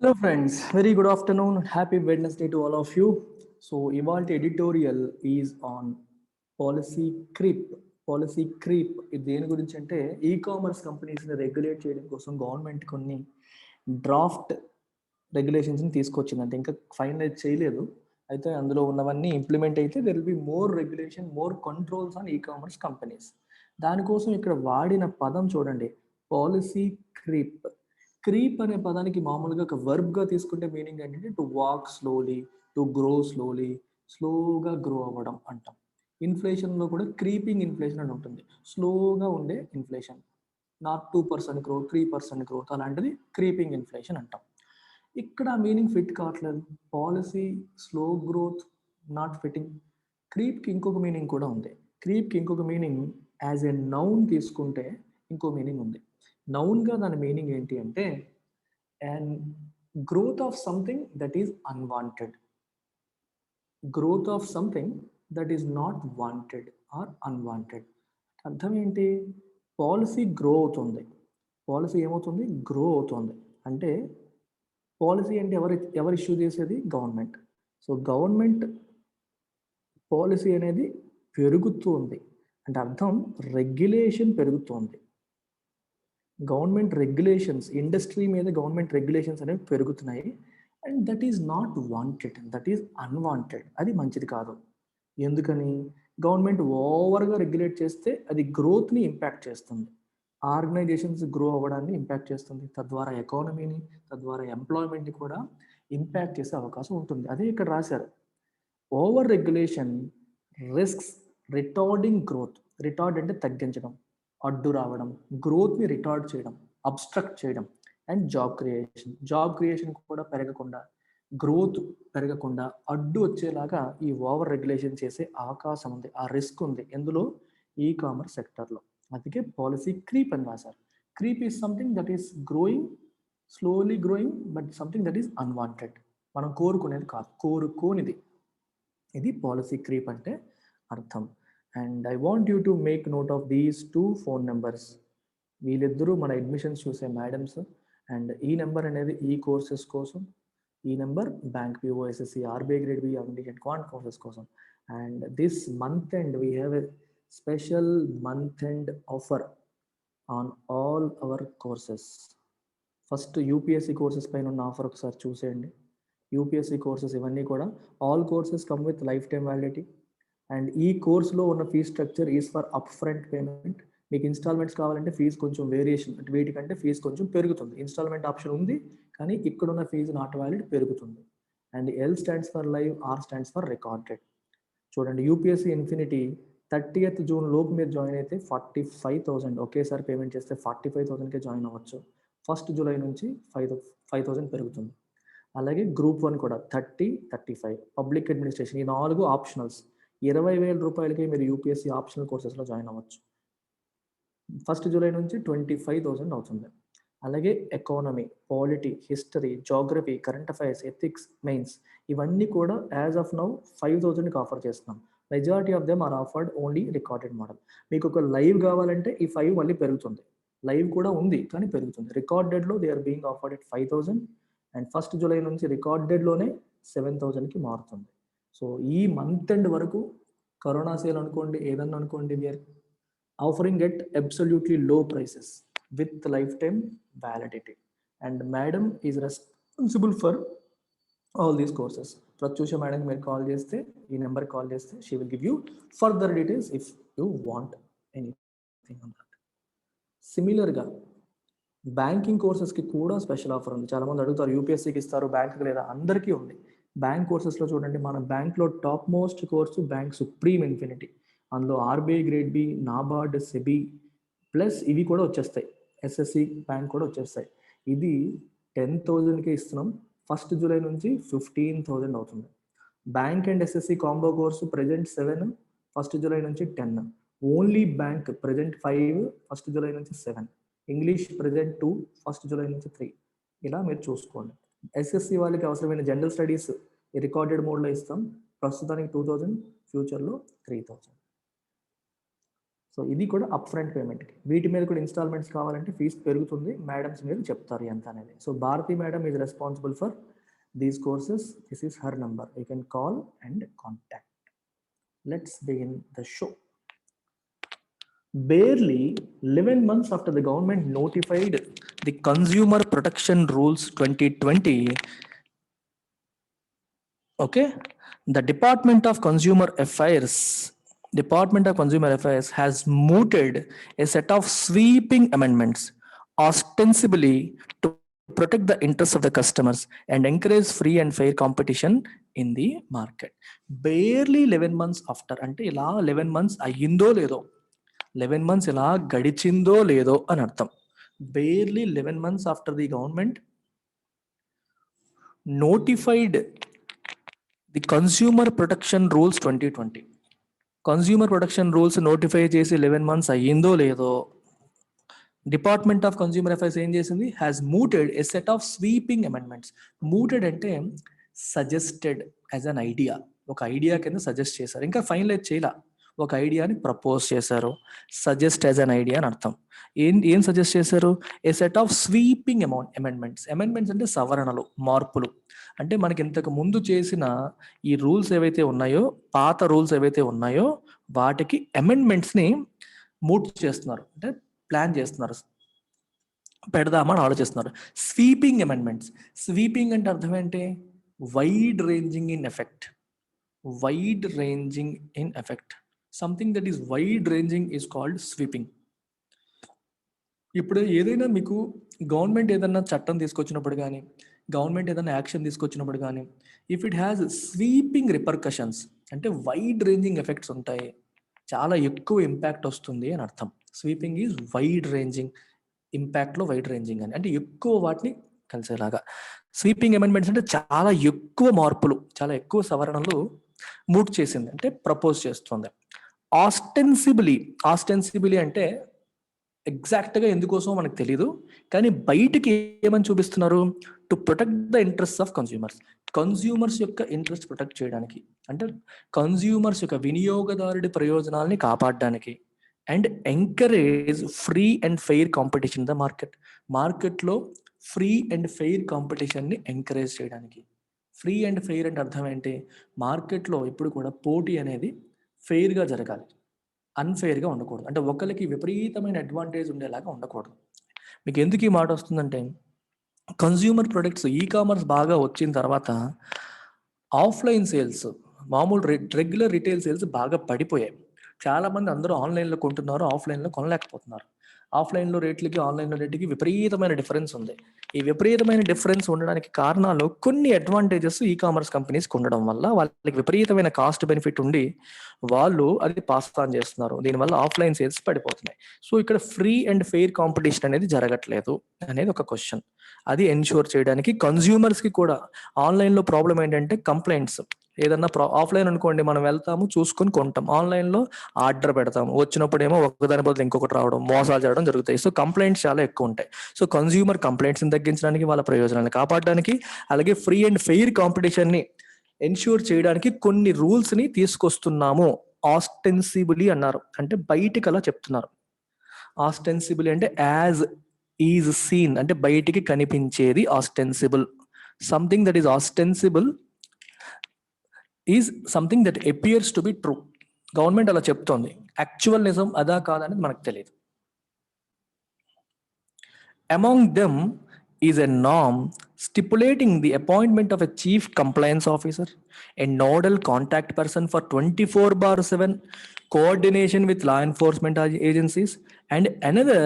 Hello, friends. Very good afternoon. Happy Wednesday to all of you. So, Ivalti editorial is on policy creep. Policy creep ఇది దేని గురించి అంటే commerce కంపెనీస్ని regulate చేయడం కోసం government కొన్ని draft రెగ్యులేషన్స్ని తీసుకొచ్చిందంటే ఇంకా ఫైనలైజ్ చేయలేదు. అయితే అందులో ఉన్నవన్నీ ఇంప్లిమెంట్ అయితే there will be more regulation, more controls on commerce companies. దానికోసం ఇక్కడ వాడిన పదం చూడండి, పాలసీ క్రీప్. క్రీప్ అనే పదానికి మామూలుగా ఒక వర్బ్గా తీసుకుంటే మీనింగ్ ఏంటంటే to walk slowly, to grow slowly, స్లోగా గ్రో అవ్వడం అంటాం. ఇన్ఫ్లేషన్లో కూడా క్రీపింగ్ ఇన్ఫ్లేషన్ అని ఉంటుంది, స్లోగా ఉండే ఇన్ఫ్లేషన్. నాట్ 2% గ్రోత్, 3% గ్రోత్, అలాంటిది క్రీపింగ్ ఇన్ఫ్లేషన్ అంటాం. ఇక్కడ మీనింగ్ ఫిట్ కావట్లేదు. Policy slow growth not fitting. క్రీప్కి ఇంకొక మీనింగ్ కూడా ఉంది. క్రీప్కి ఇంకొక మీనింగ్ యాజ్ ఎ నౌన్ తీసుకుంటే ఇంకో మీనింగ్ ఉంది. నౌన్గా దాని మీనింగ్ ఏంటి అంటే and growth of something that is unwanted. Growth of something that is not wanted are unwanted. అర్థం ఏంటి? పాలసీ గ్రో అవుతుంది. పాలసీ ఏమవుతుంది? గ్రో అవుతుంది. అంటే పాలసీ అంటే ఎవరు ఇష్యూ చేసేది? గవర్నమెంట్. సో గవర్నమెంట్ పాలసీ అనేది పెరుగుతుంది అంటే అర్థం రెగ్యులేషన్ పెరుగుతుంది. గవర్నమెంట్ రెగ్యులేషన్స్, ఇండస్ట్రీ మీద గవర్నమెంట్ రెగ్యులేషన్స్ అనేవి పెరుగుతున్నాయి. And that is not wanted, that is unwanted. అది మంచిది కాదు. ఎందుకని? గవర్నమెంట్ ఓవర్గా రెగ్యులేట్ చేస్తే అది గ్రోత్ని ఇంపాక్ట్ చేస్తుంది, ఆర్గనైజేషన్స్ గ్రో అవ్వడాన్ని ఇంపాక్ట్ చేస్తుంది, తద్వారా ఎకానమీని, తద్వారా ఎంప్లాయ్మెంట్ని కూడా ఇంపాక్ట్ చేసే అవకాశం ఉంటుంది. అదే ఇక్కడ రాశారు, over regulation risks retarding growth. Retard అంటే తగ్గించడం, అడ్డు రావడం, గ్రోత్ని రిటార్డ్ చేయడం, అబ్స్ట్రక్ట్ చేయడం. And job creation, job creation కూడా పెరగకుండా, గ్రోత్ పెరగకుండా అడ్డు వచ్చేలాగా ఈ ఓవర్ రెగ్యులేషన్ చేసే అవకాశం ఉంది, ఆ రిస్క్ ఉంది. ఎందులో? కామర్స్ సెక్టర్లో. అందుకే పాలసీ క్రీప్ అని రాశారు. Creep is something that is growing, slowly growing, but something that is unwanted. మనం కోరుకునేది కాదు, కోరుకోనిది. ఇది పాలసీ క్రీప్ అంటే అర్థం. And I want you to make note of these 2 phone numbers. వీళ్ళిద్దరూ మన అడ్మిషన్స్ చూసే మేడమ్స్. అండ్ ఈ నెంబర్ అనేది కోర్సెస్ కోసం, ఈ నెంబర్ బ్యాంక్ పిఓఎస్ఎస్సి, RBI grade B, and quant courses కోసం. And this month end we have a special month end offer on all our courses. First UPSC courses పైన ఉన్న offer ఒకసారి చూసేయండి. యూపీఎస్సి కోర్సెస్ ఇవన్నీ కూడా all courses come with lifetime validity. And ఈ కోర్సులో ఉన్న fees structure is for up front payment. మీకు ఇన్స్టాల్మెంట్స్ కావాలంటే ఫీజు కొంచెం వేరియేషన్, వీటికంటే ఫీజు కొంచెం పెరుగుతుంది. ఇన్స్టాల్మెంట్ ఆప్షన్ ఉంది, కానీ ఇక్కడున్న ఫీజు నాట్ వ్యాలిడ్ పెరుగుతుంది. And L stands for live, R stands for recorded. చూడండి, యూపీఎస్సీ ఇన్ఫినిటీ 30th జూన్ లోపు మీరు జాయిన్ అయితే 45,000 ఒకేసారి పేమెంట్ చేస్తే 45,000కే జాయిన్ అవ్వచ్చు. 1st జూలై నుంచి 5,000 పెరుగుతుంది. అలాగే గ్రూప్ 1 కూడా 30, 35. పబ్లిక్ అడ్మినిస్ట్రేషన్, ఈ 4 ఆప్షనల్స్. 20,000 రూపాయలకి మీరు యూపీఎస్సీ ఆప్షనల్ కోర్సెస్లో జాయిన్ అవ్వచ్చు. 1st జూలై నుంచి 25,000 అవుతుంది. అలాగే economy, polity, history, geography, current affairs, ethics, mains, ఇవన్నీ కూడా యాజ్ ఆఫ్ నౌ 5,000కి ఆఫర్ చేస్తున్నాం. Majority of them are offered only recorded model. మీకు ఒక లైవ్ కావాలంటే ఈ 5 మళ్ళీ పెరుగుతుంది. లైవ్ కూడా ఉంది కానీ పెరుగుతుంది. రికార్డెడ్లో they are being offered at 5,000. And 1st July నుంచి రికార్డెడ్లోనే 7,000కి మారుతుంది. సో ఈ మంత్ ఎండ్ వరకు కరోనా సేల్ అనుకోండి, ఏదన్నా అనుకోండి, we're offering at absolutely low prices with lifetime validity. And madam is responsible for all these courses. Pratyusha మేడంకి మీరు కాల్ చేస్తే, ఈ నెంబర్కి కాల్ చేస్తే she will give you further details if you want anything on that. సిమిలర్గా banking కోర్సెస్కి కూడా special offer ఉంది. చాలామంది అడుగుతారు యూపీఎస్సీకి ఇస్తారు, బ్యాంక్కి లేదా? అందరికీ ఉంది. బ్యాంక్ కోర్సెస్లో చూడండి, మన బ్యాంక్లో top most course bank supreme infinity. అందులో RBI grade B, NABARD, SEBI plus ఇవి కూడా వచ్చేస్తాయి, ఎస్ఎస్సి బ్యాంక్ కూడా వచ్చేస్తాయి. ఇది 10,000కే ఇస్తున్నాం. 1st జూలై నుంచి 15,000 అవుతుంది. Bank and SSC combo course present 7, 1st July నుంచి 10. Only bank present 5, 1st July నుంచి 7. ఇంగ్లీష్ ప్రెజెంట్ 2, 1st జూలై నుంచి 3. ఇలా మీరు చూసుకోండి. ఎస్ఎస్సి వాళ్ళకి అవసరమైన జనరల్ స్టడీస్ రికార్డెడ్ మోడ్లో ఇస్తాం. ప్రస్తుతానికి 2,000, ఫ్యూచర్లో 3,000. సో ఇది కూడా అప్ ఫ్రంట్ పేమెంట్కి. వీటి మీద కూడా ఇన్స్టాల్మెంట్స్ కావాలంటే ఫీజు పెరుగుతుంది, మేడమ్స్ మీరు చెప్తారు ఎంత అనేది. So Bharati madam is responsible for these courses. This is her number, you can call and contact. Let's begin the show. Barely 11 months after the government notified the Consumer Protection Rules 2020, okay, the Department of Consumer Affairs has mooted a set of sweeping amendments ostensibly to protect the interests of the customers and encourage free and fair competition in the market. Barely 11 months after, ante ila 11 months ayindo ledo, 11 months ఇలా గడిచిందో లేదో అని అర్థం. Barely 11 months after the government notified the consumer protection rules 2020. Consumer protection rules notify చేసి 11 months అయ్యిందో లేదో, department of consumer affairs ఏం చేసింది? Has mooted a set of sweeping amendments. Mooted అంటే సజెస్టెడ్ యాజ్ అన్ ఐడియా, ఒక idea కింద suggest చేశారు, ఇంకా ఫైనలైజ్ చేయాల. ఒక ఐడియాని ప్రపోజ్ చేశారు, సజెస్ట్ యాజ్ అన్ ఐడియా అని అర్థం. ఏం సజెస్ట్ చేశారు? A set of sweeping amendments. Amendments అంటే సవరణలు, మార్పులు. అంటే మనకి ఇంతకు ముందు చేసిన ఈ రూల్స్ ఏవైతే ఉన్నాయో, పాత రూల్స్ ఏవైతే ఉన్నాయో వాటికి అమెండ్మెంట్స్ని మూట్ చేస్తున్నారు, అంటే ప్లాన్ చేస్తున్నారు, పెడదామని ఆలోచిస్తున్నారు. Sweeping amendments. స్వీపింగ్ అంటే అర్థం ఏంటి? Wide ranging in effect. Wide ranging in effect. Something that is wide ranging is called sweeping. ఇప్పుడు ఏదైనా మీకు గవర్నమెంట్ ఏదైనా చట్టం తీసుకొచ్చినప్పుడు కానీ, గవర్నమెంట్ ఏదైనా యాక్షన్ తీసుకొచ్చినప్పుడు కానీ, if it has sweeping repercussions అంటే వైడ్ రేంజింగ్ ఎఫెక్ట్స్ ఉంటాయి, చాలా ఎక్కువ ఇంపాక్ట్ వస్తుంది అని అర్థం. స్వీపింగ్ ఈజ్ వైడ్ రేంజింగ్, ఇంపాక్ట్లో వైడ్ రేంజింగ్ అని, అంటే ఎక్కువ వాటిని కలిసేలాగా. స్వీపింగ్ అమెండ్మెంట్స్ అంటే చాలా ఎక్కువ మార్పులు, చాలా ఎక్కువ సవరణలు మూట్ చేసింది, అంటే ప్రపోజ్ చేస్తుంది. ఆస్టెన్సిబిలీ అంటే ఎగ్జాక్ట్గా ఎందుకోసం మనకు తెలీదు, కానీ బయటికి ఏమని చూపిస్తున్నారు? To protect the interest of consumers. Consumers యొక్క ఇంట్రెస్ట్ ప్రొటెక్ట్ చేయడానికి, అంటే కన్స్యూమర్స్ యొక్క వినియోగదారుడి ప్రయోజనాల్ని కాపాడడానికి. And encourage free and fair competition in the market. మార్కెట్లో ఫ్రీ అండ్ ఫెయిర్ కాంపిటీషన్ని ఎంకరేజ్ చేయడానికి. ఫ్రీ అండ్ ఫెయిర్ అంటే అర్థం ఏంటి? మార్కెట్లో ఎప్పుడు కూడా పోటీ అనేది ఫెయిర్గా జరగాలి, అన్ఫెయిర్గా ఉండకూడదు. అంటే ఒకరికి విపరీతమైన అడ్వాంటేజ్ ఉండేలాగా ఉండకూడదు. మీకు ఎందుకు ఈ మాట వస్తుందంటే, కన్స్యూమర్ ప్రొడక్ట్స్ ఈ కామర్స్ బాగా వచ్చిన తర్వాత ఆఫ్లైన్ సేల్స్, మామూలు రెగ్యులర్ రిటైల్ సేల్స్ బాగా పడిపోయాయి. చాలామంది అందరూ ఆన్లైన్లో కొంటున్నారు, ఆఫ్లైన్లో కొనలేకపోతున్నారు. ఆఫ్లైన్లో రేట్లకి ఆన్లైన్లో రేట్లకి విపరీతమైన డిఫరెన్స్ ఉంది. ఈ విపరీతమైన డిఫరెన్స్ ఉండడానికి కారణాలు కొన్ని అడ్వాంటేజెస్ ఈ కామర్స్ కంపెనీస్కి ఉండడం వల్ల వాళ్ళకి విపరీతమైన కాస్ట్ బెనిఫిట్ ఉండి వాళ్ళు అది పాస్ ఆన్ చేస్తున్నారు. దీనివల్ల ఆఫ్లైన్ సేల్స్ పడిపోతున్నాయి. సో ఇక్కడ ఫ్రీ అండ్ ఫెయిర్ కాంపిటీషన్ అనేది జరగట్లేదు అనేది ఒక క్వశ్చన్. అది ఎన్ష్యూర్ చేయడానికి కన్స్యూమర్స్కి కూడా ఆన్లైన్లో ప్రాబ్లం ఏంటంటే కంప్లైంట్స్. ఏదన్నా ఆఫ్లైన్ అనుకోండి, మనం వెళ్తాము, చూసుకొని కొంటాం. ఆన్లైన్లో ఆర్డర్ పెడతాము, వచ్చినప్పుడు ఏమో ఒకదాని బదులు ఇంకొకటి రావడం, మోసాలు జరగడం జరుగుతాయి. సో కంప్లైంట్స్ చాలా ఎక్కువ ఉంటాయి. సో కన్స్యూమర్ కంప్లైంట్స్ని తగ్గించడానికి, వాళ్ళ ప్రయోజనాలను కాపాడడానికి, అలాగే ఫ్రీ అండ్ ఫెయిర్ కాంపిటీషన్ని ఎన్ష్యూర్ చేయడానికి కొన్ని రూల్స్ని తీసుకొస్తున్నాము. ఆస్టెన్సిబులీ అన్నారు, అంటే బయటికి అలా చెప్తున్నారు. ఆస్టెన్సిబులీ అంటే యాజ్ ఈజ్ సీన్, అంటే బయటికి కనిపించేది ostensible. Something that is ostensible is something that appears to be true. Government అలా చెప్తోంది, యాక్చువల్ నిజం అదా కాదనేది మనకు తెలియదు. Among them is a norm stipulating the appointment of a chief compliance officer, a nodal contact person for 24/7 coordination with law enforcement agencies, and another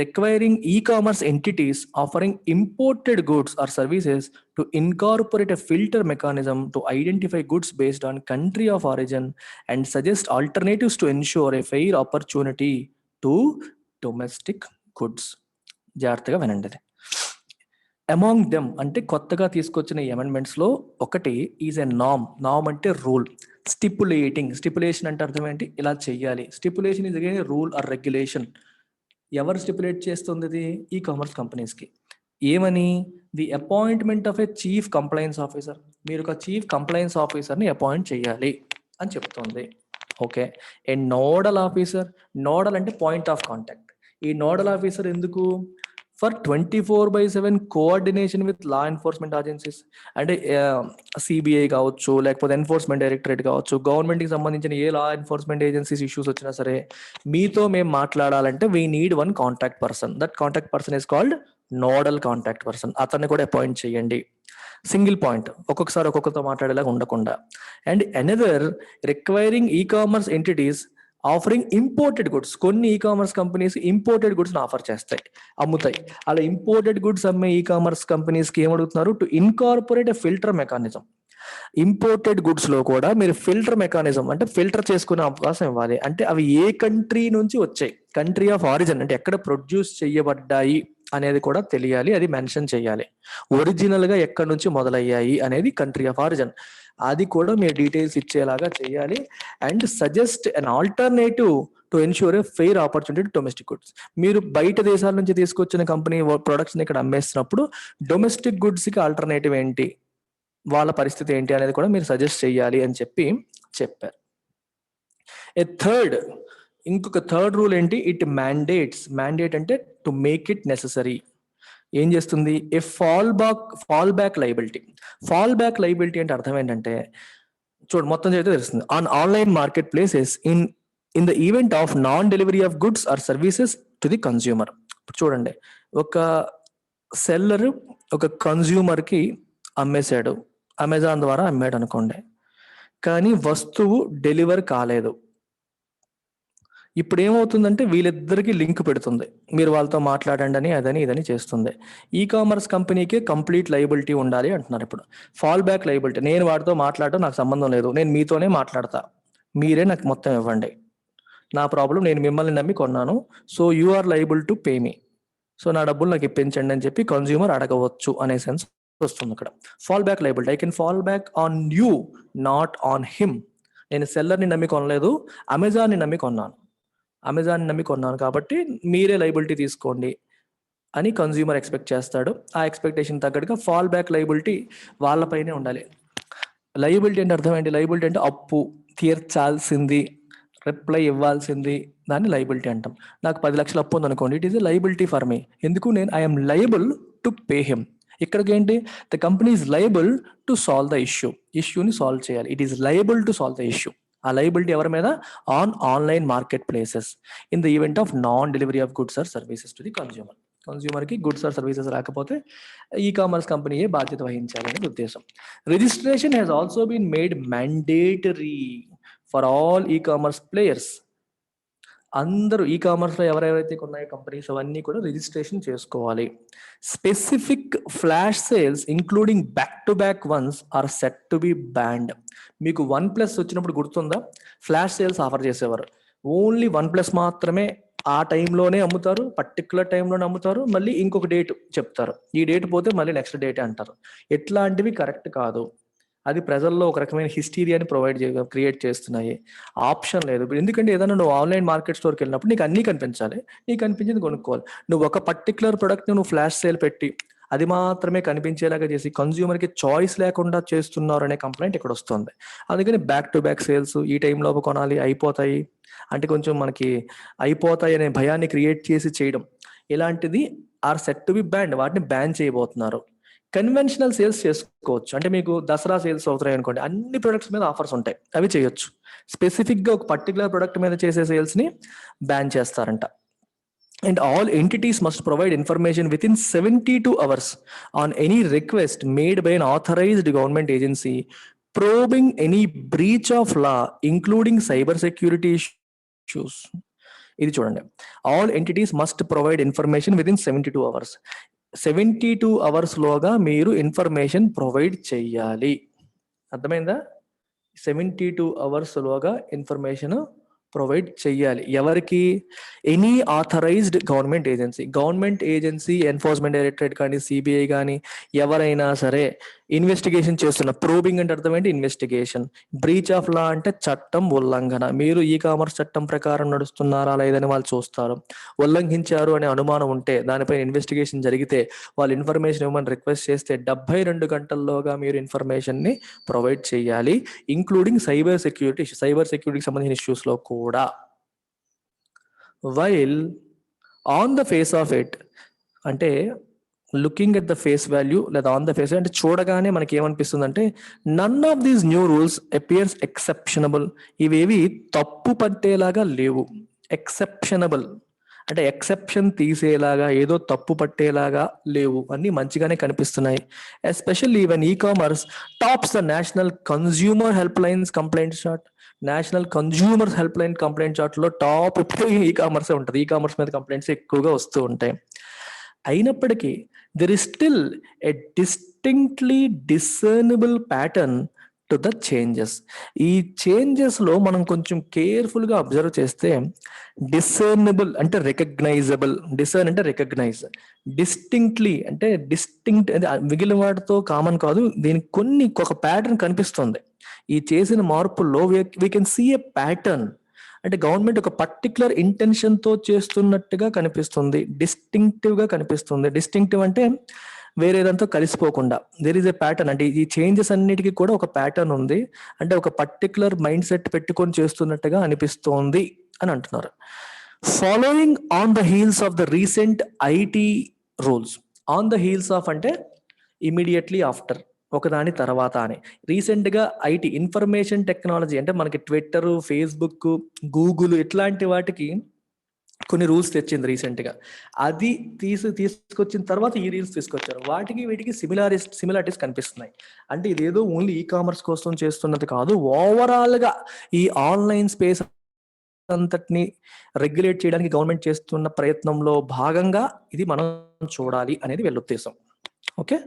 requiring e-commerce entities offering imported goods or services to incorporate a filter mechanism to identify goods based on country of origin and suggest alternatives to ensure a fair opportunity to domestic goods. జాగ్రత్తగా వినండి. Among them అంటే కొత్తగా తీసుకొచ్చిన ఈ అమెండ్మెంట్స్లో ఒకటి is a నామ్ అంటే rule. Stipulation అంటే అర్థం ఏంటి? ఇలా చెయ్యాలి. Stipulation is again rule or regulation. ఎవరు స్టిపులేట్ చేస్తుంది? ఇది ఈ కామర్స్ కంపెనీస్కి. ఏమని? The appointment of a chief compliance officer. మీరు ఒక చీఫ్ కంప్లైన్స్ ఆఫీసర్ని అపాయింట్ చేయాలి అని చెప్తుంది. Okay. A nodal officer, nodal అంటే పాయింట్ ఆఫ్ కాంటాక్ట్. ఈ నోడల్ ఆఫీసర్ ఎందుకు? For 24/7 coordination with law enforcement agencies. అంటే సిబిఐ కావచ్చు, లేకపోతే ఎన్ఫోర్స్మెంట్ డైరెక్టరేట్ కావచ్చు, గవర్నమెంట్కి సంబంధించిన ఏ లా ఎన్ఫోర్స్మెంట్ ఏజెన్సీస్ ఇష్యూస్ వచ్చినా సరే మీతో మేము మాట్లాడాలంటే we need one contact person. That contact person is called nodal contact person. అతన్ని కూడా అపాయింట్ చేయండి. సింగిల్ పాయింట్, ఒక్కొక్కసారి ఒక్కొక్కరితో మాట్లాడేలాగా ఉండకుండా. And another requiring e commerce entities offering imported goods. కొన్ని e commerce companies imported goods offer చేస్తాయి, అమ్ముతాయి. అలా ఇంపోర్టెడ్ గుడ్స్ అమ్మే ఈ కామర్స్ కంపెనీస్కి ఏమడుగుతున్నారు? To incorporate a filter mechanism. Imported goods లో కూడా మీరు ఫిల్టర్ మెకానిజం అంటే ఫిల్టర్ చేసుకునే అవకాశం ఇవ్వాలి. అంటే అవి ఏ కంట్రీ నుంచి వచ్చాయి, కంట్రీ ఆఫ్ ఆరిజిన్ అంటే ఎక్కడ ప్రొడ్యూస్ చేయబడ్డాయి అనేది కూడా తెలియాలి, అది మెన్షన్ చేయాలి. ఒరిజినల్ గా ఎక్కడి నుంచి మొదలయ్యాయి అనేది కంట్రీ ఆఫ్ ఆరిజిన్, అది కూడా మీరు డీటెయిల్స్ ఇచ్చేలాగా చేయాలి. And suggest an alternative to ensure A fair opportunity domestic goods. మీరు బయట దేశాల నుంచి తీసుకొచ్చిన కంపెనీ ప్రొడక్ట్స్ ఇక్కడ అమ్మేస్తున్నప్పుడు డొమెస్టిక్ గుడ్స్ కి ఆల్టర్నేటివ్ ఏంటి, వాళ్ళ పరిస్థితి ఏంటి అనేది కూడా మీరు సజెస్ట్ చేయాలి అని చెప్పారు. ఇంకొక థర్డ్ రూల్ ఏంటి? It mandates. మ్యాండేట్ అంటే టు మేక్ ఇట్ నెససరీ. ఏం చేస్తుంది? A fall back liability. Fall back liability అంటే అర్థం ఏంటంటే, మొత్తం చదివితే తెలుస్తుంది. On online market places in the event of non delivery of goods or services to the consumer. చూడండి, ఒక సెల్లర్ ఒక కన్స్యూమర్ కి అమ్మేశాడు, అమెజాన్ ద్వారా అమ్మాడు అనుకోండి, కానీ వస్తువు డెలివర్ కాలేదు. ఇప్పుడు ఏమవుతుందంటే వీళ్ళిద్దరికి లింక్ పెడుతుంది, మీరు వాళ్ళతో మాట్లాడండి అని, అదని ఇదని చేస్తుంది. ఈ కామర్స్ కంపెనీకి కంప్లీట్ లైబిలిటీ ఉండాలి అంటున్నారు. ఇప్పుడు ఫాల్ బ్యాక్ లైబిలిటీ, నేను వాడితో మాట్లాడటం నాకు సంబంధం లేదు, నేను మీతోనే మాట్లాడతా, మీరే నాకు మొత్తం ఇవ్వండి, నా ప్రాబ్లం, నేను మిమ్మల్ని నమ్మి కొన్నాను, so you are liable to pay me, so నా డబ్బులు నాకు ఇప్పించండి అని చెప్పి కన్స్యూమర్ అడగవచ్చు అనే సెన్స్ వస్తుంది ఇక్కడ. Fall back liability, I can fall back on you not on him. నేను సెల్లర్ని నమ్మి కొనలేదు, అమెజాన్ని నమ్మి కొన్నాను కాబట్టి మీరే లైబిలిటీ తీసుకోండి అని కన్స్యూమర్ ఎక్స్పెక్ట్ చేస్తాడు. ఆ ఎక్స్పెక్టేషన్ తగ్గట్టుగా ఫాల్ బ్యాక్ లైబిలిటీ వాళ్ళపైనే ఉండాలి. లైబిలిటీ అంటే అర్థం ఏంటి? లైబిలిటీ అంటే అప్పు తీర్చాల్సింది, రిప్లై ఇవ్వాల్సింది, దాన్ని లైబిలిటీ అంటాం. నాకు 10 లక్షలు అప్పు ఉంది అనుకోండి, it is a liability for me. ఎందుకు? I'm liable to pay him. ఇక్కడికి ఏంటి? The company is liable to solve the ఇష్యూని సాల్వ్ చేయాలి. It is liable to solve the issue. ఆ లయబిలిటీ ఎవరి మీద? On online market places in the event of non delivery of goods or services to the consumer. కన్స్యూమర్కి goods or services రాకపోతే e commerce కంపెనీయే బాధ్యత వహించాలి అనేది ఉద్దేశం. Registration has also been made mandatory for all e commerce players. అందరూ ఈ కామర్స్లో ఎవరెవరైతే కొన్నాయో కంపెనీస్ అవన్నీ కూడా రిజిస్ట్రేషన్ చేసుకోవాలి. Specific flash sales including back to back ones are set to be banned. మీకు OnePlus వచ్చినప్పుడు గుర్తుందా? ఫ్లాష్ సేల్స్ ఆఫర్ చేసేవారు. ఓన్లీ OnePlus మాత్రమే ఆ టైంలోనే అమ్ముతారు, పర్టికులర్ టైంలోనే అమ్ముతారు, మళ్ళీ ఇంకొక డేట్ చెప్తారు, ఈ డేట్ పోతే మళ్ళీ నెక్స్ట్ డేట్ అంటారు. ఎట్లాంటివి కరెక్ట్ కాదు. అది ప్రజల్లో ఒక రకమైన హిస్టీరియాని క్రియేట్ చేస్తున్నాయి. ఆప్షన్ లేదు. ఎందుకంటే ఏదైనా నువ్వు ఆన్లైన్ మార్కెట్ స్టోర్కి వెళ్ళినప్పుడు నీకు అన్నీ కనిపించాలి, నీకు కనిపించింది కొనుక్కోవాలి. నువ్వు ఒక పర్టికులర్ ప్రొడక్ట్ని నువ్వు ఫ్లాష్ సేల్ పెట్టి అది మాత్రమే కనిపించేలాగా చేసి కన్స్యూమర్కి చాయిస్ లేకుండా చేస్తున్నారు అనే కంప్లైంట్ ఇక్కడ వస్తుంది. అందుకని బ్యాక్ టు బ్యాక్ సేల్స్ ఈ టైంలో కొనాలి, అయిపోతాయి అంటే కొంచెం మనకి అయిపోతాయి అనే భయాన్ని క్రియేట్ చేసి చేయడం, ఇలాంటిది are set to be ban, వాటిని బ్యాన్ చేయబోతున్నారు. కన్వెన్షనల్ సేల్స్ చేసుకోవచ్చు. అంటే మీకు దసరా సేల్స్ అవుతాయి అనుకోండి, అన్ని ప్రొడక్ట్స్ మీద ఆఫర్స్ ఉంటాయి, అవి చేయొచ్చు. స్పెసిఫిక్గా ఒక పర్టికులర్ ప్రొడక్ట్ మీద చేసే సేల్స్ని బ్యాన్ చేస్తారంట. And all entities must provide information within 72 hours on any request made by an authorised government agency probing any breach of law including cyber security issues. ఇది చూడండి, all entities must provide information within 72 hours. 72 hours లోగా మీరు information provide చెయ్యాలి. అర్థమైందా? 72 hours లోగా information provide చెయ్యాలి. ఎవరికి? Any authorised government agency, enforcement directorate కానీ, సిబిఐ కానీ, ఎవరైనా సరే ఇన్వెస్టిగేషన్ చేస్తున్న. ప్రోబింగ్ అంటే అర్థం ఏంటి? ఇన్వెస్టిగేషన్. బ్రీచ్ ఆఫ్ లా అంటే చట్టం ఉల్లంఘన. మీరు ఈ కామర్స్ చట్టం ప్రకారం నడుస్తున్నారా లేదని వాళ్ళు చూస్తారు. ఉల్లంఘించారు అనే అనుమానం ఉంటే దానిపై ఇన్వెస్టిగేషన్ జరిగితే వాళ్ళు ఇన్ఫర్మేషన్ ఇవ్వమని రిక్వెస్ట్ చేస్తే 72 గంటల్లోగా మీరు ఇన్ఫర్మేషన్ ని ప్రొవైడ్ చేయాలి, ఇంక్లూడింగ్ సైబర్ సెక్యూరిటీకి సంబంధించిన ఇష్యూస్ లో కూడా. While on the face of it అంటే looking at the face value లేదా ఆన్ ద ఫేస్ అంటే చూడగానే మనకి ఏమనిపిస్తుంది అంటే none of these new rules appears exceptionable. ఇవేవి తప్పు పట్టేలాగా లేవు. ఎక్సెప్షనబుల్ అంటే ఎక్సెప్షన్ తీసేలాగా, ఏదో తప్పు పట్టేలాగా లేవు, అన్ని మంచిగానే కనిపిస్తున్నాయి. Especially when e commerce tops the national consumer help lines complaint chart. National consumer help line complaint chart లో టాప్ ఇప్పుడు ఈ కామర్స్ ఉంటుంది. ఈ కామర్స్ మీద కంప్లైంట్స్ ఎక్కువగా వస్తూ ఉంటాయి. అయినప్పటికీ there is still a distinctly discernible pattern to the changes. ఈ changes లో మనం కొంచెం కేర్ఫుల్ గా అబ్జర్వ్ చేస్తే డిసర్నబుల్ అంటే రికగ్నైజబుల్, డిసర్న్ అంటే రికగ్నైజ్, డిస్టింక్ట్లీ అంటే డిస్టింక్ట్ మిగిలిన వాటితో కామన్ కాదు, దీనికి కొన్ని ఒక ప్యాటర్న్ కనిపిస్తుంది. ఈ చేసిన మార్పుల్లో we can see a pattern. అంటే గవర్నమెంట్ ఒక పర్టికులర్ ఇంటెన్షన్ తో చేస్తున్నట్టుగా కనిపిస్తుంది, డిస్టింక్టివ్ గా కనిపిస్తుంది. డిస్టింక్టివ్ అంటే వేరేదంతా కలిసిపోకుండా దేర్ ఈజ్ ఎ ప్యాటర్న్. అంటే ఈ చేంజెస్ అన్నిటికీ కూడా ఒక ప్యాటర్న్ ఉంది, అంటే ఒక పర్టికులర్ మైండ్ సెట్ పెట్టుకొని చేస్తున్నట్టుగా అనిపిస్తోంది అని అంటున్నారు. Following on the heels of the recent IT rules. On the heels of అంటే ఇమీడియట్లీ ఆఫ్టర్, ఒకదాని తర్వాత అని. రీసెంట్ గా ఐటీ ఇన్ఫర్మేషన్ టెక్నాలజీ అంటే మనకి ట్విట్టర్, ఫేస్బుక్, గూగుల్ ఇట్లాంటి వాటికి కొన్ని రూల్స్ తెచ్చింది రీసెంట్ గా. అది తీసుకొచ్చిన తర్వాత ఈ రూల్స్ తీసుకొచ్చారు. వాటికి వీటికి సిమిలారిటీస్ కనిపిస్తున్నాయి. అంటే ఇదేదో ఓన్లీ ఈ కామర్స్ కోసం చేస్తున్నది కాదు, ఓవరాల్ గా ఈ ఆన్లైన్ స్పేస్ అంతటిని రెగ్యులేట్ చేయడానికి గవర్నమెంట్ చేస్తున్న ప్రయత్నంలో భాగంగా ఇది మనం చూడాలి అనేది వీళ్ళ ఉద్దేశం. Okay,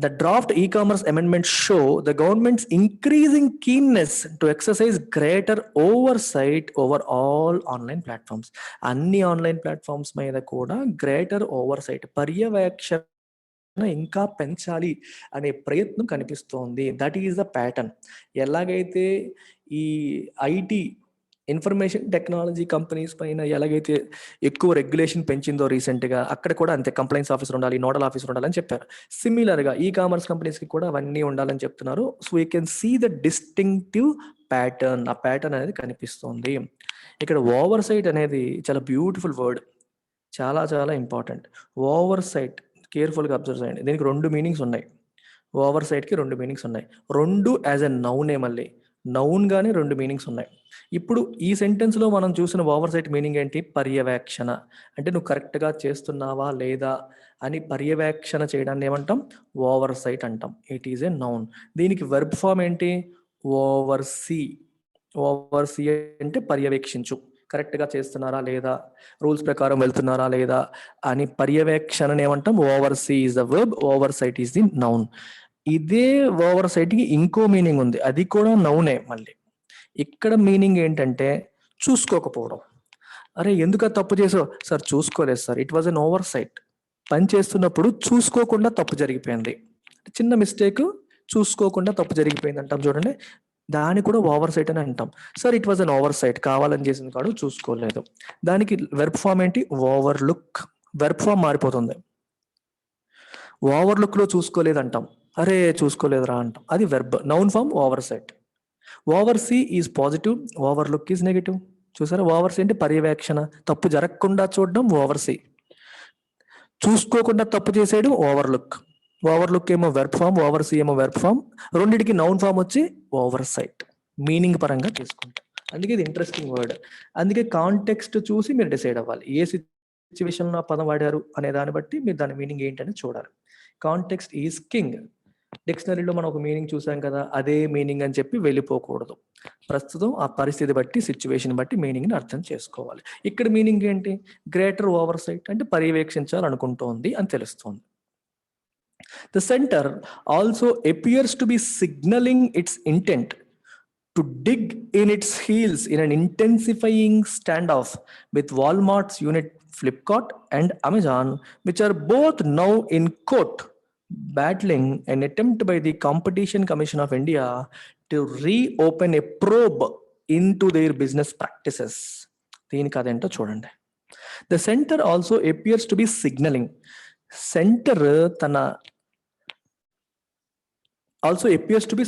the draft e-commerce amendments show the government's increasing keenness to exercise greater oversight over all online platforms. అన్ని ఆన్లైన్ ప్లాట్ఫామ్స్ మీద కూడా గ్రేటర్ ఓవర్సైట్, పర్యవేక్షణ ఇంకా పెంచాలి అనే ప్రయత్నం కనిపిస్తోంది. That is the pattern. ఎలాగైతే ఈ ఐటీ ఇన్ఫర్మేషన్ టెక్నాలజీ కంపెనీస్ పైన ఎలాగైతే ఎక్కువ రెగ్యులేషన్ పెంచిందో రీసెంట్ గా, అక్కడ కూడా అంతే కంప్లైంట్స్ ఆఫీసర్ ఉండాలి, నోడల్ ఆఫీసర్ ఉండాలని చెప్పారు. సిమిలర్ గా ఈ కామర్స్ కంపెనీస్ కి కూడా అవన్నీ ఉండాలని చెప్తున్నారు. So you can see the distinctive pattern. ఆ ప్యాటర్న్ అనేది కనిపిస్తుంది. ఇక్కడ ఓవర్ సైట్ అనేది చాలా బ్యూటిఫుల్ వర్డ్, చాలా చాలా ఇంపార్టెంట్. ఓవర్ సైట్ కేర్ఫుల్ గా అబ్జర్వ్ చేయండి. దీనికి 2 మీనింగ్స్ ఉన్నాయి. ఓవర్ సైట్ కి 2 మీనింగ్స్ ఉన్నాయి. 2 యాజ్ ఎ నౌనే, మళ్ళీ నౌన్ గానే 2 మీనింగ్స్ ఉన్నాయి. ఇప్పుడు ఈ సెంటెన్స్ లో మనం చూసిన ఓవర్ సైట్ మీనింగ్ ఏంటి? పర్యవేక్షణ. అంటే నువ్వు కరెక్ట్ గా చేస్తున్నావా లేదా అని పర్యవేక్షణ చేయడాన్ని ఏమంటాం? ఓవర్ సైట్ అంటాం. It is a noun. దీనికి వెర్బ్ ఫామ్ ఏంటి? Oversee. ఓవర్ సీ అంటే పర్యవేక్షించు, కరెక్ట్ గా చేస్తున్నారా లేదా, రూల్స్ ప్రకారం వెళ్తున్నారా లేదా అని పర్యవేక్షణ ఏమంటాం? Oversee is the verb, oversight is the noun. ఇదే ఓవర్ సైట్ కి ఇంకో మీనింగ్ ఉంది, అది కూడా నౌనే. మళ్ళీ ఇక్కడ మీనింగ్ ఏంటంటే చూసుకోకపోవడం. అరే ఎందుకు తప్పు చేసావు సార్? చూసుకోలేదు sir, it was an oversight. పని చేస్తున్నప్పుడు చూసుకోకుండా తప్పు జరిగిపోయింది, చిన్న మిస్టేక్, చూసుకోకుండా తప్పు జరిగిపోయింది అంటాం చూడండి, దాన్ని కూడా ఓవర్ సైట్ అని అంటాం. Sir it was an oversight, కావాలని చేసింది కాదు, చూసుకోలేదు. దానికి వెర్బ్ ఫామ్ ఏంటి? Overlook. వెర్బ్ ఫామ్ మారిపోతుంది. ఓవర్ లుక్ లో చూసుకోలేదు అంటాం, అరే చూసుకోలేదురా అంటాం, అది verb. Noun form oversight. Oversee is positive, overlook is negative. చూసారా, ఓవర్ సీ అంటే పర్యవేక్షణ, తప్పు జరగకుండా చూడడం ఓవర్ సీ. చూసుకోకుండా తప్పు చేసేయడం ఓవర్ లుక్. ఓవర్ లుక్ ఏమో వెర్బ్ ఫామ్, ఓవర్ సీ ఏమో వెర్బ్ ఫామ్. రెండిటికి నౌన్ ఫామ్ వచ్చి ఓవర్ సైట్. మీనింగ్ పరంగా తీసుకుంటాం. అందుకే ఇది ఇంట్రెస్టింగ్ వర్డ్. అందుకే కాంటెక్స్ట్ చూసి మీరు డిసైడ్ అవ్వాలి, ఏ సిచ్యువేషన్ లో పదం వాడారు అనే దాన్ని బట్టి మీరు దాని మీనింగ్ ఏంటని చూడాలి. Context is king. డిక్షనరీలో మనం ఒక మీనింగ్ చూసాం కదా, అదే మీనింగ్ అని చెప్పి వెళ్ళిపోకూడదు. ప్రస్తుతం ఆ పరిస్థితి బట్టి, సిచ్యువేషన్ బట్టి మీనింగ్ ని అర్థం చేసుకోవాలి. ఇక్కడ మీనింగ్ ఏంటి? గ్రేటర్ ఓవర్ సైట్ అంటే పర్యవేక్షించాలనుకుంటోంది అని తెలుస్తోంది. The center also appears to be signaling its intent to dig in its heels in an intensifying standoff with Walmart's unit Flipkart and Amazon, which are both now in court battling an attempt by the Competition Commission of India to reopen a probe into their business practices. దీనికి అదేంటో చూడండి. The center also appears to be signaling. Center తన also appears to be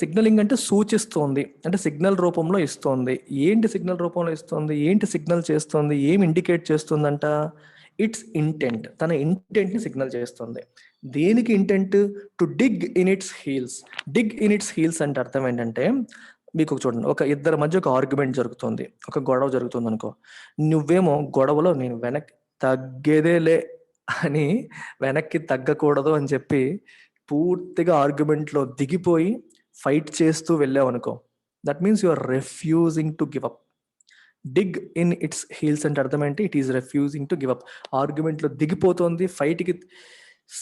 signalling అంటే సూచిస్తోంది, అంటే signal రూపంలో ఇస్తోంది. ఏంటి సిగ్నల్ రూపంలో ఇస్తోంది, ఏంటి సిగ్నల్ చేస్తోంది, ఏం ఇండికేట్ చేస్తుందంట? ఇట్స్ ఇంటెంట్, తన ఇంటెంట్ ని సిగ్నల్ చేస్తుంది. దేనికి intent? To dig in its heels. Dig in its heels అంటే అర్థం ఏంటంటే, మీకు చూడండి, ఒక ఇద్దరి మధ్య ఒక ఆర్గ్యుమెంట్ జరుగుతుంది, ఒక గొడవ జరుగుతుంది అనుకో. నువ్వేమో గొడవలో నేను వెనక్కి తగ్గేదేలే అని, వెనక్కి తగ్గకూడదు అని చెప్పి పూర్తిగా ఆర్గ్యుమెంట్లో దిగిపోయి ఫైట్ చేస్తూ వెళ్ళావు అనుకో, that means you are refusing to give up. Dig in its heels అంటే అర్థం ఏంటి? It is refusing to give up. ఆర్గ్యుమెంట్లో దిగిపోతుంది, ఫైట్కి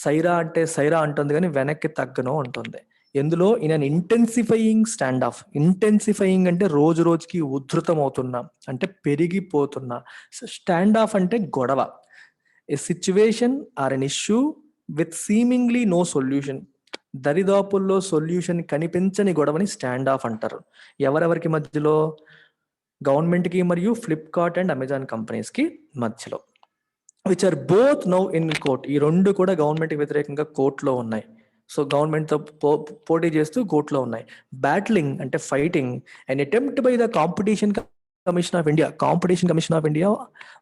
సైరా అంటే సైరా అంటుంది కానీ వెనక్కి తగ్గను అంటుంది. ఎందులో? In an intensifying stand off. Intensifying అంటే రోజు రోజుకి ఉధృతం అవుతున్నా, అంటే పెరిగిపోతున్నా. స్టాండ్ ఆఫ్ అంటే గొడవ. A situation or an issue with seemingly no solution. దరిదాపుల్లో సొల్యూషన్ కనిపించని గొడవని స్టాండ్ ఆఫ్ అంటారు. ఎవరెవరికి మధ్యలో? గవర్నమెంట్ కి మరియు ఫ్లిప్కార్ట్ అండ్ అమెజాన్ కంపెనీస్ కి మధ్యలో. Which are both now in court. ఈ రెండు కూడా గవర్నమెంట్ కి వ్యతిరేకంగా కోర్టులో ఉన్నాయి. సో గవర్నమెంట్ తో పోటీ చేస్తూ కోర్టులో ఉన్నాయి. బ్యాట్లింగ్ అంటే fighting. And attempt by the competition commission of India. Competition commission of India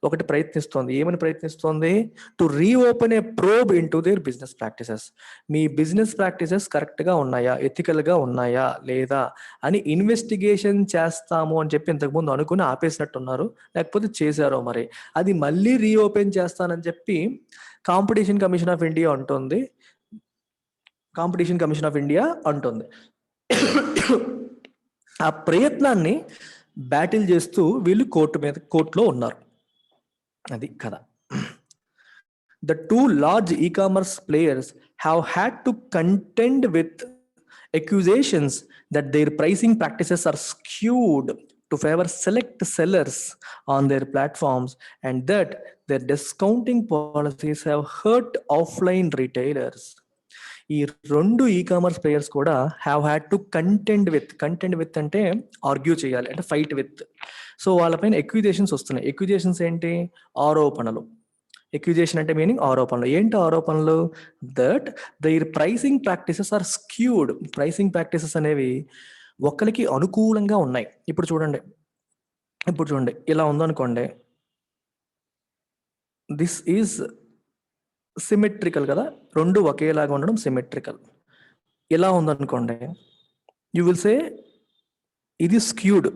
ఒకటి ప్రయత్నిస్తోంది. ఏమని ప్రయత్నిస్తోంది? To reopen A probe in to their business practices. Me business practices correct గా ఉన్నాయా, ఎథికల్ గా ఉన్నాయా లేదా అని ఇన్వెస్టిగేషన్ చేస్తాము అని చెప్పి ఇంతకుముందు అనుకుని ఆపేసినట్టున్నారు, లేకపోతే చేశారో మరి. అది మళ్ళీ రీఓపెన్ చేస్తానని చెప్పి కాంపిటీషన్ కమిషన్ ఆఫ్ ఇండియా అంటుంది. కాంపిటీషన్ కమిషన్ ఆఫ్ ఇండియా అంటుంది. ఆ ప్రయత్నాన్ని బ్యాటిల్ చేస్తూ వీళ్ళు కోర్టులో ఉన్నారు. అది కథ. The two large e-commerce players have had to contend with accusations that their pricing practices are skewed to favor select sellers on their platforms and that their discounting policies have hurt offline retailers. ఈ రెండు e commerce players కూడా have had to content with అంటే argue చేయాలి, అంటే fight with. So వాళ్ళపైన ఎక్విజేషన్స్ వస్తున్నాయి. ఎక్విజేషన్స్ ఏంటి? ఆరోపణలు. ఎక్విజేషన్ అంటే మీనింగ్ ఆరోపణలు. ఏంటి ఆరోపణలు? That their pricing practices are skewed. Pricing practices అనేవి ఒకరికి అనుకూలంగా ఉన్నాయి. ఇప్పుడు చూడండి ఇలా ఉందనుకోండి, దిస్ ఈజ్ సిమెట్రికల్ కదా, రెండు ఒకేలాగా ఉండడం సిమెట్రికల్. ఎలా ఉందనుకోండి, యూ విల్ సే ఇది స్క్యూడ్.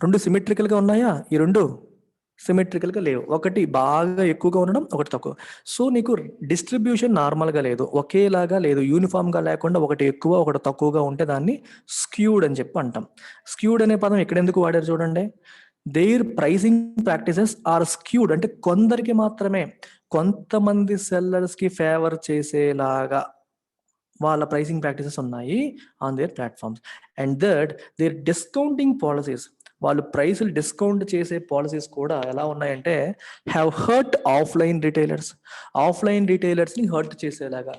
రెండు సిమెట్రికల్గా ఉన్నాయా? ఈ రెండు సిమెట్రికల్గా లేవు. ఒకటి బాగా ఎక్కువగా ఉండడం, ఒకటి తక్కువ. సో నీకు డిస్ట్రిబ్యూషన్ నార్మల్గా లేదు, ఒకేలాగా లేదు, యూనిఫామ్గా లేకుండా ఒకటి ఎక్కువ ఒకటి తక్కువగా ఉంటే దాన్ని స్క్యూడ్ అని చెప్పి అంటాం. స్క్యూడ్ అనే పదం ఇక్కడ ఎందుకు వాడారు చూడండి. Their pricing practices are skewed అంటే కొందరికి మాత్రమే, కొంతమంది సెల్లర్స్ కి ఫేవర్ చేసేలాగా వాళ్ళ ప్రైసింగ్ ప్రాక్టీసెస్ ఉన్నాయి on their platforms. And that their discounting policies, వాళ్ళు ప్రైసులు డిస్కౌంట్ చేసే పాలసీస్ కూడా ఎలా ఉన్నాయంటే have hurt offline retailers. Offline retailers ని హర్ట్ చేసేలాగా,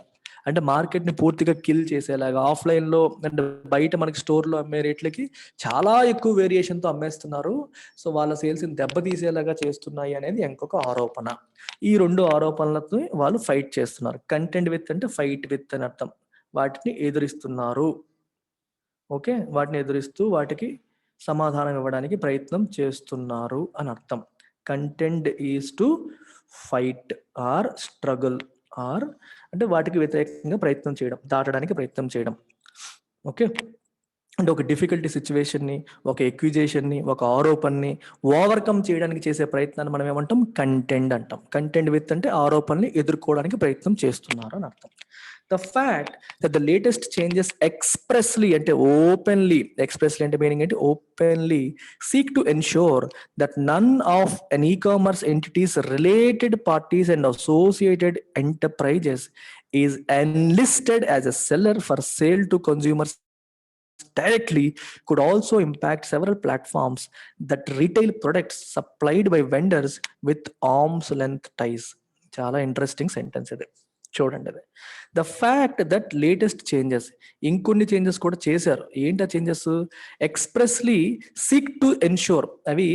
అంటే మార్కెట్ ని పూర్తిగా కిల్ చేసేలాగా. ఆఫ్లైన్ లో అంటే బయట మనకి స్టోర్లో అమ్మే రేట్లకి చాలా ఎక్కువ వేరియేషన్ తో అమ్మేస్తున్నారు. సో వాళ్ళ సేల్స్ ని దెబ్బతీసేలాగా చేస్తున్నాయి అనేది ఇంకొక ఆరోపణ. ఈ రెండు ఆరోపణలతో వాళ్ళు ఫైట్ చేస్తున్నారు. కంటెంట్ విత్ అంటే ఫైట్ విత్ అని అర్థం. వాటిని ఎదురిస్తున్నారు. ఓకే, వాటిని ఎదురిస్తూ వాటికి సమాధానం ఇవ్వడానికి ప్రయత్నం చేస్తున్నారు అని అర్థం. Contend is to fight or struggle or అంటే వాటికి వ్యతిరేకంగా ప్రయత్నం చేయడం, దాటడానికి ప్రయత్నం చేయడం. ఓకే, అంటే ఒక డిఫికల్టీ సిచ్యువేషన్ని, ఒక ఎక్విజేషన్ని, ఒక ఆరోపణని ఓవర్కమ్ చేయడానికి చేసే ప్రయత్నాన్ని మనం ఏమంటాం? కంటెంట్ అంటాం. కంటెంట్ విత్ అంటే ఆరోపణని ఎదుర్కోవడానికి ప్రయత్నం చేస్తున్నారు అని అర్థం. The fact that the latest changes expressly అంటే openly, expressly అంటే meaning ఏంటి? openly seek to ensure that none of an e-commerce entities, related parties and associated enterprises is enlisted as a seller for sale to consumers directly could also impact several platforms that retail products supplied by vendors with arm's length ties. చాలా interesting sentence ఇది. చూడండి అది. The fact that latest changes, ఇంకొన్ని changes కూడా చేశారు. ఏంటి ఆ changes? Expressly seek to ensure, అవి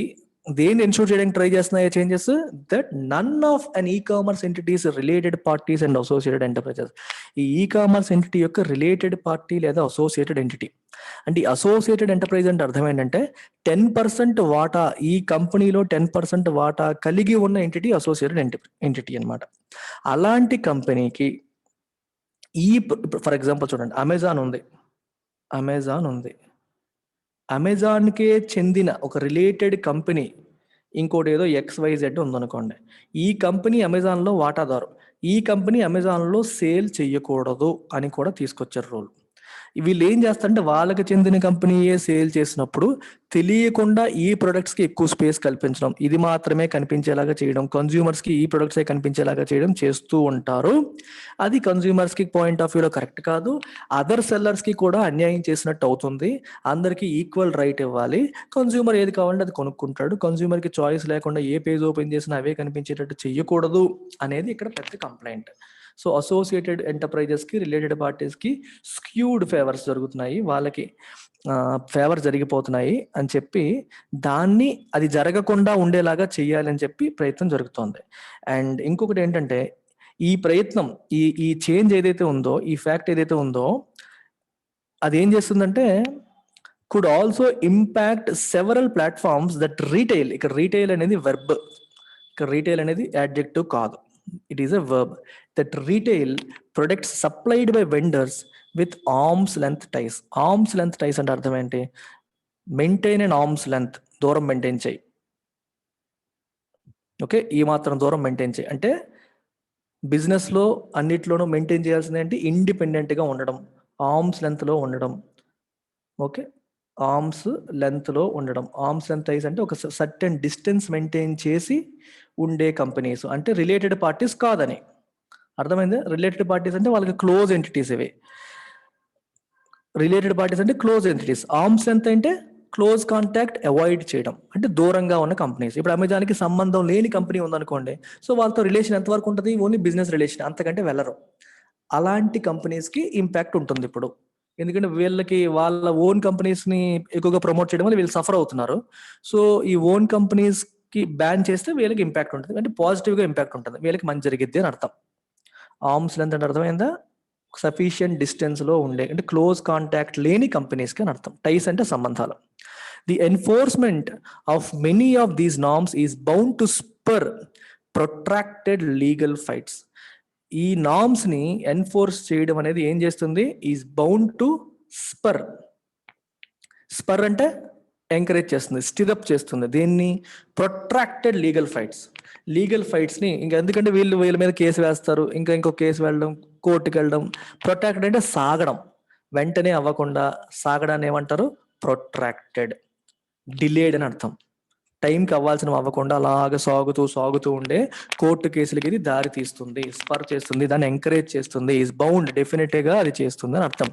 దేన్ని ఎన్ష్యూర్ చేయడానికి ట్రై చేస్తున్నాయి changes? That none of an e commerce entities, related parties and associated enterprises, ఈ ఈ-కామర్స్ ఎంటిటీ యొక్క రిలేటెడ్ పార్టీ లేదా అసోసియేటెడ్ ఎంటిటీ. అంటే అసోసియేటెడ్ ఎంటర్ప్రైజ్ అంటే అర్థం ఏంటంటే 10% వాటా, ఈ కంపెనీలో 10% వాటా కలిగి ఉన్న ఎంటిటీ అసోసియేటెడ్ ఎంటిటీ అనమాట. అలాంటి కంపెనీకి ఫర్ ఎగ్జాంపుల్ చూడండి, అమెజాన్ ఉంది. అమెజాన్కే చెందిన ఒక రిలేటెడ్ కంపెనీ ఇంకోటి ఏదో XYZ ఉందనుకోండి. ఈ కంపెనీ అమెజాన్లో వాటాదారు, ఈ కంపెనీ అమెజాన్లో సేల్ చెయ్యకూడదు అని కూడా తీసుకొచ్చారు రూల్. వీళ్ళు ఏం చేస్తారంటే వాళ్ళకి చెందిన కంపెనీయే సేల్ చేసినప్పుడు తెలియకుండా ఈ ప్రొడక్ట్స్కి ఎక్కువ స్పేస్ కల్పించడం, ఇది మాత్రమే కనిపించేలాగా చేయడం, కన్జ్యూమర్స్కి ఈ ప్రొడక్ట్సే కనిపించేలాగా చేయడం చేస్తూ ఉంటారు. అది కన్జ్యూమర్స్కి పాయింట్ ఆఫ్ వ్యూలో కరెక్ట్ కాదు, అదర్ సెల్లర్స్కి కూడా అన్యాయం చేసినట్టు అవుతుంది. అందరికీ ఈక్వల్ రైట్ ఇవ్వాలి, కన్జ్యూమర్ ఏది కావాలంటే అది కొనుక్కుంటాడు, కన్జ్యూమర్కి చాయిస్ లేకుండా ఏ పేజ్ ఓపెన్ చేసినా అవే కనిపించేటట్టు చెయ్యకూడదు అనేది ఇక్కడ పెద్ద కంప్లైంట్. సో అసోసియేటెడ్ ఎంటర్ప్రైజెస్కి, రిలేటెడ్ పార్టీస్కి స్క్యూడ్ ఫేవర్స్ జరుగుతున్నాయి, వాళ్ళకి ఫేవర్ జరిగిపోతున్నాయి అని చెప్పి దాన్ని అది జరగకుండా ఉండేలాగా చెయ్యాలని చెప్పి ప్రయత్నం జరుగుతోంది. అండ్ ఇంకొకటి ఏంటంటే ఈ ప్రయత్నం, ఈ చేంజ్ ఏదైతే ఉందో, ఈ ఫ్యాక్ట్ ఏదైతే ఉందో, అది ఏం చేస్తుందంటే could also impact several platforms that retail. ఇక్కడ రీటైల్ అనేది వెర్బ్, ఇక్కడ రీటైల్ అనేది యాడ్జెక్టివ్ కాదు, it is a verb, that retail products supplied by vendors with arm's length ties. Arm's length ties అంటే అర్థం ఏంటి? మెయింటైన్ అండ్ ఆర్మ్స్ లెంత్, దూరం maintain చేయి. ఓకే, ఈ మాత్రం దూరం మెయింటైన్ చేయి అంటే బిజినెస్లో అన్నిట్లోనూ మెయింటైన్ చేయాల్సింది ఏంటి? ఇండిపెండెంట్గా ఉండడం, ఆర్మ్స్ లెంత్లో ఉండడం. ఓకే, ఆర్మ్స్ లెంత్లో ఉండడం. ఆర్మ్స్ లెంత్ థైస్ అంటే ఒక సర్టెన్ డిస్టెన్స్ మెయింటైన్ చేసి ఉండే కంపెనీస్, అంటే రిలేటెడ్ పార్టీస్ కాదని అర్థమైందా? రిలేటెడ్ పార్టీస్ అంటే వాళ్ళకి క్లోజ్ ఎంటిటీస్ ఇవి. రిలేటెడ్ పార్టీస్ అంటే క్లోజ్ ఎంటిటీస్. ఆర్మ్స్ లెంత్ అంటే క్లోజ్ కాంటాక్ట్ అవాయిడ్ చేయడం, అంటే దూరంగా ఉన్న కంపెనీస్. ఇప్పుడు అమెజాన్కి సంబంధం లేని కంపెనీ ఉందనుకోండి, సో వాళ్ళతో రిలేషన్ ఎంతవరకు ఉంటుంది? ఓన్లీ బిజినెస్ రిలేషన్, అంతకంటే వెళ్ళరు. అలాంటి కంపెనీస్కి ఇంపాక్ట్ ఉంటుంది ఇప్పుడు, ఎందుకంటే వీళ్ళకి వాళ్ళ ఓన్ కంపెనీస్ని ఎక్కువగా ప్రమోట్ చేయడం వల్ల వీళ్ళు సఫర్ అవుతున్నారు. సో ఈ ఓన్ కంపెనీస్కి బ్యాన్ చేస్తే వీళ్ళకి ఇంపాక్ట్ ఉంటుంది, అంటే పాజిటివ్గా ఇంపాక్ట్ ఉంటుంది, వీళ్ళకి మంచి జరిగిద్ది అని అర్థం. ఆర్మ్స్ లెంత్ అంటే అర్థమైందా? సఫిషియంట్ డిస్టెన్స్లో ఉండే, అంటే క్లోజ్ కాంటాక్ట్ లేని కంపెనీస్కి అని అర్థం. టైస్ అంటే సంబంధాలు. The enforcement of many of these norms is bound to spur protracted legal fights. ఈ నార్మ్స్ ని ఎన్ఫోర్స్ చేయడం అనేది ఏం చేస్తుంది? Is bound to spur. Spur అంటే ఎంకరేజ్ చేస్తుంది, స్టిరప్ చేస్తుంది. దీన్ని protracted legal fights. Legal fights ని ఇంకా ఎందుకంటే వీళ్ళ మీద కేసు వేస్తారు, ఇంకో కేసు వెళ్ళడం, కోర్టుకి వెళ్ళడం. ప్రొట్రాక్టెడ్ అంటే సాగడం, వెంటనే అవ్వకుండా సాగడాన్ని ఏమంటారు? ప్రొట్రాక్టెడ్. డిలేడ్ అని అర్థం. టైంకి అవ్వాల్సిన అవ్వకుండా అలాగ సాగుతూ ఉండే కోర్టు కేసులకి ఇది దారి తీస్తుంది, స్పర్ చేస్తుంది, దాన్ని ఎంకరేజ్ చేస్తుంది. ఈజ్ బౌండ్, డెఫినెట్ గా అది చేస్తుంది అని అర్థం.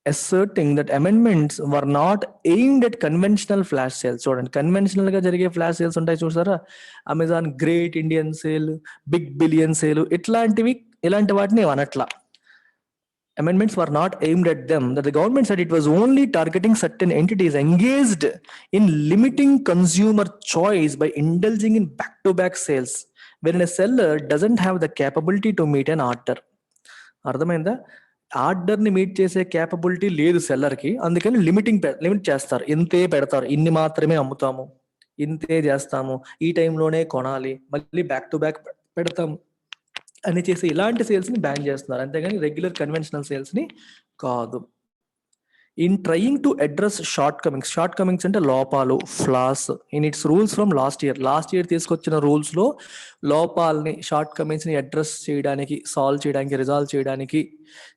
asserting that amendments were not aimed at conventional flash sales. చూడండి, కన్వెన్షనల్ గా జరిగే ఫ్లాష్ సేల్స్ ఉంటాయి చూసారా, Amazon great Indian sale, big billion sale, ఇలాంటి వాటిని అనట్లా. Amendments were not aimed at them, that the government said it was only targeting certain entities engaged in limiting consumer choice by indulging in back-to-back sales wherein a seller doesn't have the capability to meet an order. అర్థమైందా? ఆర్డర్ని meet చేసే capability లేదు సెల్లర్కి, అందుకని limit చేస్తారు. ఇంతే పెడతారు, ఇన్ని మాత్రమే అమ్ముతాము, ఇంతే చేస్తాము, ఈ టైంలోనే కొనాలి, మళ్ళీ బ్యాక్ టు బ్యాక్ పెడతాం అని చేసి ఇలాంటి సేల్స్ని బ్యాన్ చేస్తున్నారు, అంతేగాని రెగ్యులర్ కన్వెన్షనల్ సేల్స్ని కాదు. In trying to address shortcomings అంటే లోపాలు, flaws in its rules from last year తీసుకొచ్చిన రూల్స్లో లోపాలని, షార్ట్ కమింగ్స్ని అడ్రస్ చేయడానికి, రిజాల్వ్ చేయడానికి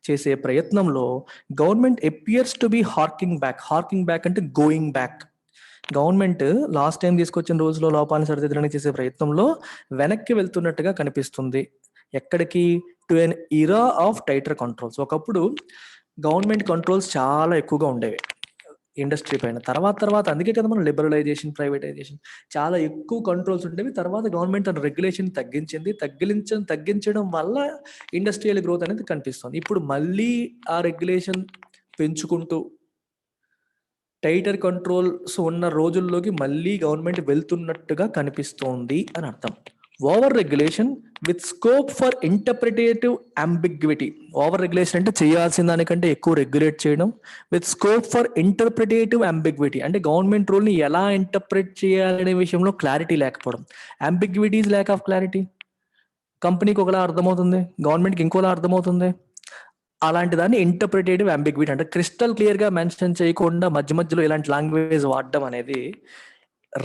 చేసే ప్రయత్నంలో government appears to be harking back అంటే going back. Government last time తీసుకొచ్చిన రూల్స్లో లోపాలను సరిదిద్దడానికి చేసే ప్రయత్నంలో వెనక్కి వెళ్తున్నట్టుగా కనిపిస్తుంది. ఎక్కడికి? To an era of tighter controls. ఒకప్పుడు గవర్నమెంట్ కంట్రోల్స్ చాలా ఎక్కువగా ఉండేవి, ఇండస్ట్రీ పైన. తర్వాత అందుకే కదా మనం లిబరలైజేషన్, ప్రైవేటైజేషన్ చాలా ఎక్కువ కంట్రోల్స్ ఉండేవి. తర్వాత గవర్నమెంట్ తన రెగ్యులేషన్ తగ్గించడం వల్ల ఇండస్ట్రియల్ గ్రోత్ అనేది కనిపిస్తుంది. ఇప్పుడు మళ్ళీ ఆ రెగ్యులేషన్ పెంచుకుంటూ టైటర్ కంట్రోల్స్ ఉన్న రోజుల్లోకి మళ్ళీ గవర్నమెంట్ వెళ్తున్నట్టుగా కనిపిస్తోంది అని అర్థం. Over regulation with scope for interpretative ambiguity. Over regulation అంటే చేయాల్సిన దానికంటే ఎక్కువ రెగ్యులేట్ చేయడం. With scope for interpretative ambiguity అంటే గవర్నమెంట్ రూల్ని ఎలా ఇంటర్ప్రిట్ చేయాలనే విషయంలో క్లారిటీ లేకపోవడం. Ambiguity is lack of clarity. కంపెనీకి ఒకలా అర్థమవుతుంది, గవర్నమెంట్కి ఇంకోలా అర్థమవుతుంది. అలాంటి దాన్ని ఇంటర్ప్రిటేటివ్ అంబిగ్విటీ అంటే క్రిస్టల్ క్లియర్గా మెన్షన్ చేయకుండా మధ్యలో ఇలాంటి లాంగ్వేజ్ వాడడం అనేది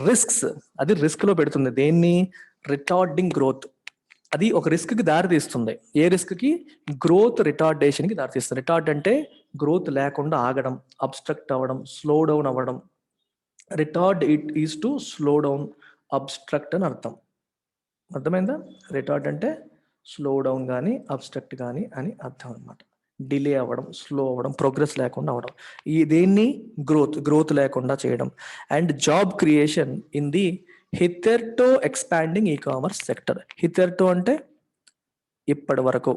రిస్క్స్, అది రిస్క్లో పెడుతుంది. దేన్ని? Retarding growth. అది ఒక రిస్క్కి దారితీస్తుంది. ఏ రిస్క్కి? గ్రోత్ రిటార్డేషన్కి దారితీస్తుంది. రిటార్డ్ అంటే గ్రోత్ లేకుండా ఆగడం, అబ్స్ట్రక్ట్ అవ్వడం, స్లో డౌన్ అవ్వడం. Retard it is to slow down, obstruct అని అర్థం. అర్థమైందా? రిటార్డ్ అంటే స్లో డౌన్ కానీ అబ్స్ట్రక్ట్ కానీ అని అర్థం అనమాట. డిలే అవ్వడం, స్లో అవ్వడం, ప్రోగ్రెస్ లేకుండా అవ్వడం. దేన్ని? గ్రోత్ లేకుండా చేయడం. And job creation in the hitherto expanding e commerce sector. Hitherto అంటే ఇప్పటి వరకు,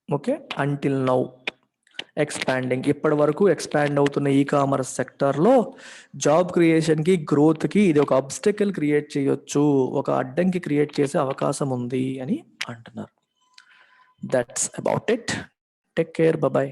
ఓకే, అంటిల్ నౌ. ఎక్స్పాండింగ్ ఇప్పటి వరకు ఎక్స్పాండ్ అవుతున్న ఈ కామర్స్ సెక్టర్లో జాబ్ క్రియేషన్కి, గ్రోత్కి ఇది ఒక అబ్స్టకిల్ క్రియేట్ చేయొచ్చు, ఒక అడ్డంకి క్రియేట్ చేసే అవకాశం ఉంది అని అంటున్నారు. That's about it. Take care. Bye-bye.